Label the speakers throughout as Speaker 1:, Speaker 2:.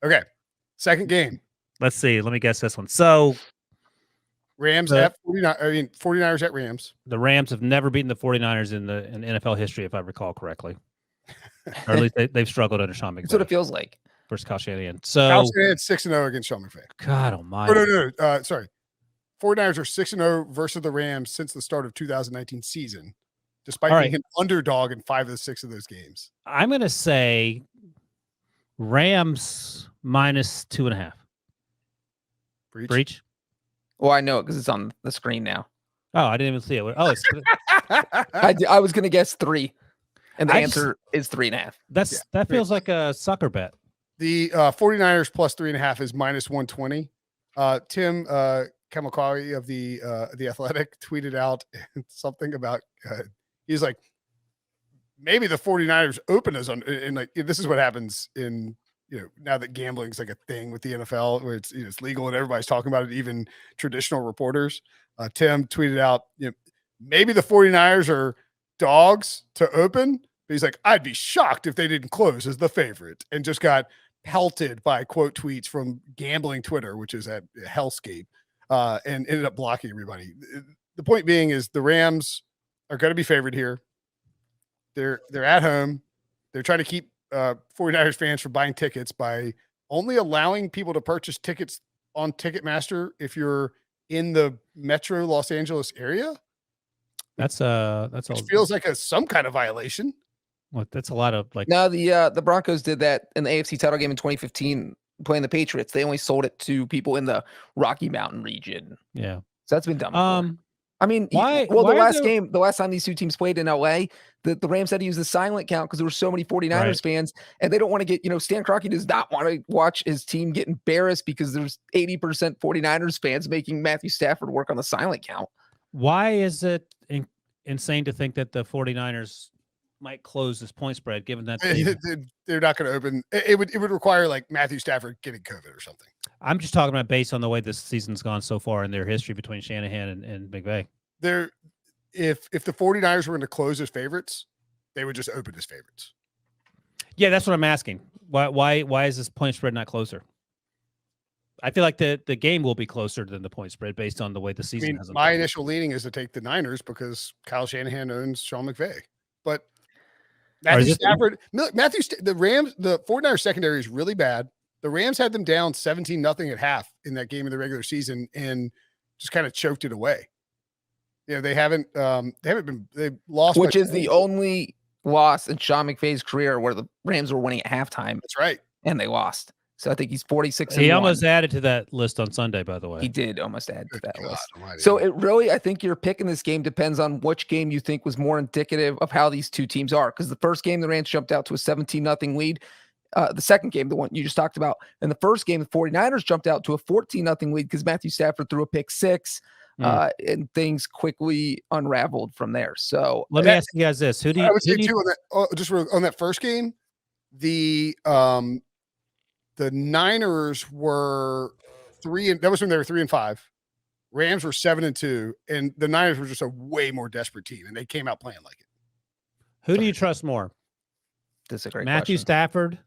Speaker 1: Okay. Second game.
Speaker 2: Let's see. Let me guess this one. So
Speaker 1: Rams at 49. 49ers at Rams.
Speaker 2: The Rams have never beaten the 49ers in NFL history, if I recall correctly. Or at least they've struggled under Sean McVay.
Speaker 3: That's what it feels like.
Speaker 2: Versus Kyle Shanahan. So
Speaker 1: Kyle Shanahan 6-0 against Sean McVay.
Speaker 2: God almighty.
Speaker 1: No. Sorry. 49ers are 6-0 versus the Rams since the start of 2019 season, despite being an underdog in 5 of the 6 of those games.
Speaker 2: I'm going to say Rams minus 2.5. Breach?
Speaker 3: Well, I know it because it's on the screen now.
Speaker 2: Oh, I didn't even see it. Oh, it's
Speaker 3: I was going to guess 3, and the answer is 3.5.
Speaker 2: That feels like a sucker bet.
Speaker 1: The 49ers plus 3.5 is minus 120. Tim Kamakawi of the Athletic tweeted out something about he's like, maybe the 49ers open us on, and like this is what happens in, now that gambling is like a thing with the NFL where it's it's legal and everybody's talking about it, even traditional reporters. Tim tweeted out, maybe the 49ers are dogs to open. But he's like, I'd be shocked if they didn't close as the favorite, and just got pelted by quote tweets from gambling Twitter, which is at hellscape, and ended up blocking everybody. The point being is the Rams are going to be favored here. They're at home. They're trying to keep 49ers fans from buying tickets by only allowing people to purchase tickets on Ticketmaster if you're in the metro Los Angeles area.
Speaker 2: That's
Speaker 1: which feels like some kind of violation.
Speaker 2: Well, that's a lot of like.
Speaker 3: No, the Broncos did that in the AFC title game in 2015 playing the Patriots. They only sold it to people in the Rocky Mountain region.
Speaker 2: Yeah,
Speaker 3: so that's been done before. I mean,
Speaker 2: why?
Speaker 3: Well, the last time these two teams played in LA, the Rams had to use the silent count because there were so many 49ers fans, and they don't want to get, Stan Kroenke does not want to watch his team get embarrassed because there's 80% 49ers fans making Matthew Stafford work on the silent count.
Speaker 2: Why is it insane to think that the 49ers might close this point spread, given that
Speaker 1: they're not going to open? It would require like Matthew Stafford getting COVID or something.
Speaker 2: I'm just talking about based on the way this season's gone so far in their history between Shanahan and McVay.
Speaker 1: If the 49ers were going to close as favorites, they would just open as favorites.
Speaker 2: Yeah, that's what I'm asking. Why is this point spread not closer? I feel like the game will be closer than the point spread based on the way the season has.
Speaker 1: My initial leaning is to take the Niners because Kyle Shanahan owns Sean McVay, but Matthew Stafford, the 49ers secondary is really bad. The Rams had them down 17-0 at half in that game in the regular season and just kind of choked it away. They they've lost.
Speaker 3: Which is the only loss in Sean McVay's career where the Rams were winning at halftime.
Speaker 1: That's right.
Speaker 3: And they lost. So I think he's 46.
Speaker 2: He almost added to that list on Sunday, by the way.
Speaker 3: He did almost add to that list. Almighty. So it really, I think your pick in this game depends on which game you think was more indicative of how these two teams are. Because the first game, the Rams jumped out to a 17-0 lead. The second game, the one you just talked about, in the first game, the 49ers jumped out to a 14-0 lead because Matthew Stafford threw a pick six. And things quickly unraveled from there. So
Speaker 2: let me ask you guys this:
Speaker 1: I would say too on that first game, the Niners were 3 and that was when they were 3-5. Rams were 7-2, and the Niners were just a way more desperate team, and they came out playing like it.
Speaker 2: Who do you trust more?
Speaker 3: That's a great
Speaker 2: Matthew
Speaker 3: question.
Speaker 2: Stafford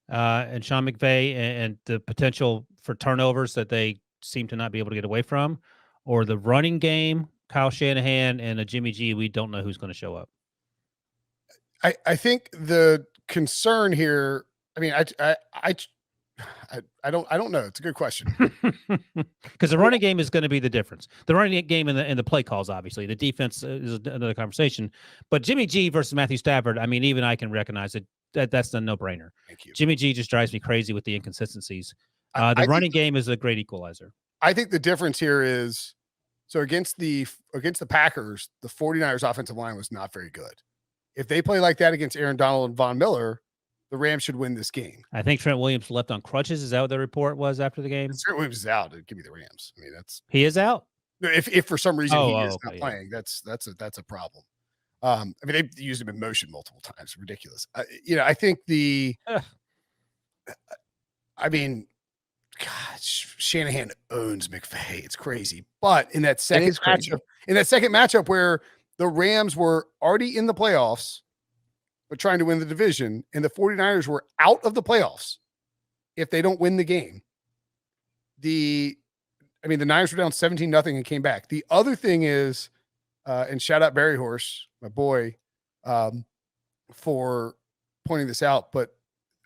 Speaker 2: and Sean McVay, and the potential for turnovers that they seem to not be able to get away from, or the running game, Kyle Shanahan and a Jimmy G. We don't know who's going to show up.
Speaker 1: I think the concern here. I mean, I don't know. It's a good question
Speaker 2: because the running game is going to be the difference. The running game and the play calls, obviously, the defense is another conversation. But Jimmy G versus Matthew Stafford, I mean, even I can recognize it. That's a no-brainer.
Speaker 1: Thank you.
Speaker 2: Jimmy G just drives me crazy with the inconsistencies. The running game is a great equalizer.
Speaker 1: I think the difference here is so against the Packers, the 49ers offensive line was not very good. If they play like that against Aaron Donald and Von Miller, the Rams should win this game.
Speaker 2: I think Trent Williams left on crutches. Is that what the report was after the game?
Speaker 1: If Trent Williams is out. Give me the Rams. I mean,
Speaker 2: he is out.
Speaker 1: If for some reason he is not playing, that's a problem. I mean, they've used him in motion multiple times. Ridiculous. I think I mean, gosh, Shanahan owns McVay. It's crazy. But in that second matchup where the Rams were already in the playoffs, but trying to win the division, and the 49ers were out of the playoffs, if they don't win the game. The Niners were down 17-0 and came back. The other thing is, and shout out Barry Horse, my boy, for pointing this out, but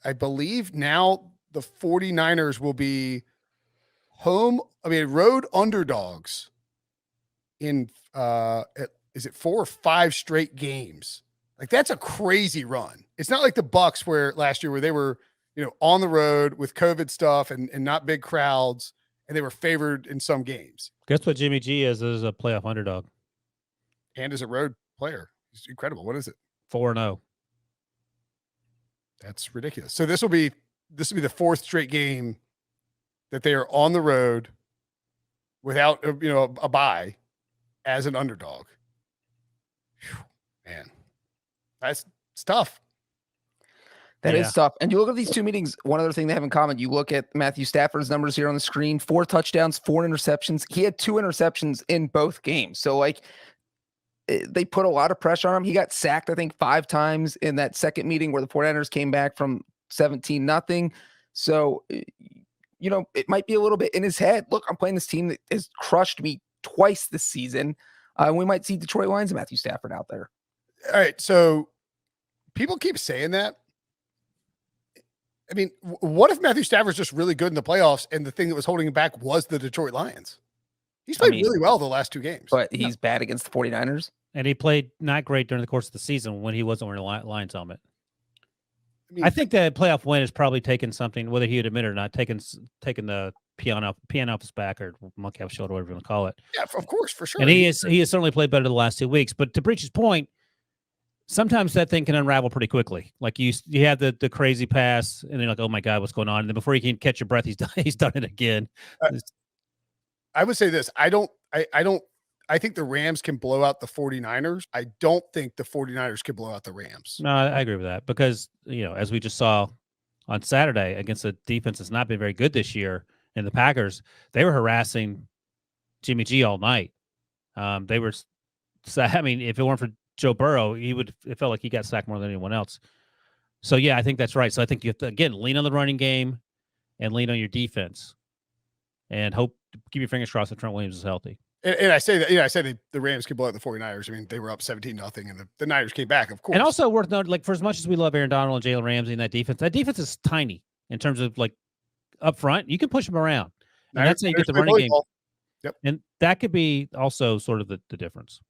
Speaker 1: I believe now the 49ers will be road underdogs in is it 4 or 5 straight games? Like, that's a crazy run. It's not like the Bucs where last year where they were, on the road with COVID stuff and not big crowds, and they were favored in some games.
Speaker 2: Guess what Jimmy G is a playoff underdog.
Speaker 1: And as a road player. It's incredible. What is it?
Speaker 2: 4-0.
Speaker 1: That's ridiculous. So this will be the 4th straight game that they are on the road without a bye as an underdog. Whew, man, that's tough.
Speaker 3: That is tough. And you look at these two meetings, one other thing they have in common, you look at Matthew Stafford's numbers here on the screen, 4 touchdowns, 4 interceptions. He had 2 interceptions in both games. So, like, they put a lot of pressure on him. He got sacked, I think, 5 times in that second meeting where the 49ers came back from 17-0. So, it might be a little bit in his head. Look, I'm playing this team that has crushed me twice this season. We might see Detroit Lions and Matthew Stafford out there.
Speaker 1: All right. So people keep saying that. I mean, what if Matthew Stafford's just really good in the playoffs and the thing that was holding him back was the Detroit Lions? He's played really well the last 2 games.
Speaker 3: But he's bad against the 49ers.
Speaker 2: And he played not great during the course of the season when he wasn't wearing a Lions helmet. I think that playoff win is probably taking something, whether he would admit it or not, taking the piano off his back or monkey off his shoulder, whatever you want to call it.
Speaker 1: Yeah, of course, for sure.
Speaker 2: And he has certainly played better the last 2 weeks. But to Breach's point, sometimes that thing can unravel pretty quickly. Like you have the crazy pass, and then you're like, oh my God, what's going on? And then before you can catch your breath, he's done it again.
Speaker 1: I would say this. I think the Rams can blow out the 49ers. I don't think the 49ers can blow out the Rams.
Speaker 2: No, I agree with that because, as we just saw on Saturday against a defense that's not been very good this year in the Packers, they were harassing Jimmy G all night. If it weren't for Joe Burrow, it felt like he got sacked more than anyone else. So, yeah, I think that's right. So I think you have to, again, lean on the running game and lean on your defense and keep your fingers crossed that Trent Williams is healthy.
Speaker 1: And I say that, I say the Rams can blow out the 49ers. I mean, they were up 17-0 and the Niners came back, of course.
Speaker 2: And also worth noting, like, for as much as we love Aaron Donald and Jalen Ramsey and that defense is tiny in terms of, like, up front. You can push them around. And that's how you get the running game.
Speaker 1: Yep.
Speaker 2: And that could be also sort of the difference.